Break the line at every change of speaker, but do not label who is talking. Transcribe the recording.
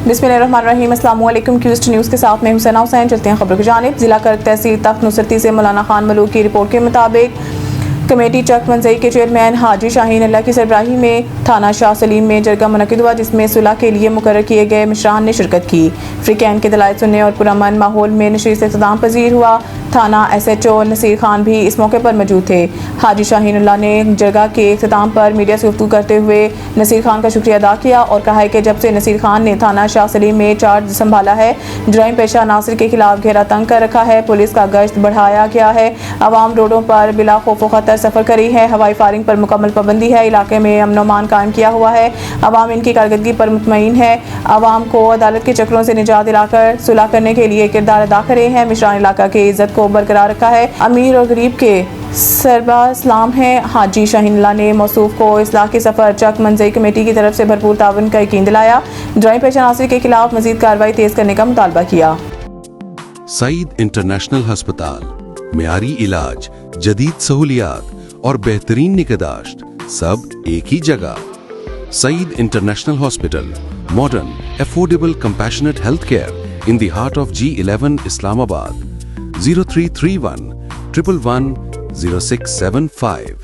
बिस्मिल्लाहिर्रहमानिर्रहीम। अस्सलाम वालेकुम। क्यूस्ट न्यूज़ के साथ मैं हुसैना हुसैन। चलते हैं खबरों की जानिब। जिला कर्क तहसील तख्त नुसरती से मौलाना खान मलूक की रिपोर्ट के मुताबिक कमेटी चक मंजई के चेयरमैन हाजी शाहीन अल्लाह की सरबराही में थाना शाह सलीम में जरगा मुनक्किद हुआ, जिसमें सुलह के लिए मुकर्रर किए गए मिशरान ने शिरकत की। फ्रीकैन के दलाइल सुनने और पुरअमन माहौल में नशीर से इख्तिताम पजीर हुआ। थाना SHO नसीर खान भी इस मौके पर मौजूद थे। हाजी शाहीन अल्लाह ने जरगा के इख्तिताम पर मीडिया से गुफ्तगू करते हुए नसीर खान का शुक्रिया अदा किया और कहा है कि जब से नसीर खान ने थाना शाह सलीम में चार्ज संभाला है, जुराइम पेशा नासिर के खिलाफ घेरा तंग कर रखा है। पुलिस का गश्त बढ़ाया गया है। अवाम रोडों पर बिला खौफ व खतर सफर करी है। हवाई फायरिंग पर मुकम्मल पाबंदी है। इलाके में अमन व अमान कायम किया हुआ है। अवाम इनकी कारकर्दगी पर मुतमईन है। अवाम को अदालत के चक्रों से निजात दिलाकर सुलह करने के लिए किरदार अदा करे हैं। मिशरान इलाका की इज्जत को बरकरार रखा है। अमीर और गरीब के सरबराह इस्लाम है। हाजी शाहीन अल्लाह ने मौसूफ को इस्लाह के सफर चक मंजई कमेटी की तरफ से भरपूर ताउन का यकीन दिलाया। जुराइम पेशा नासिर के खिलाफ मजीद कार्रवाई तेज करने का मुतालबा किया।
सईद इंटरनेशनल हस्पताल, मियारी इलाज, जदीद सहूलियात और बेहतरीन निगहदाश्त सब एक ही जगह। Saeed international hospital, modern, affordable, compassionate health care in the heart of G11 Islamabad. 0331 111 0675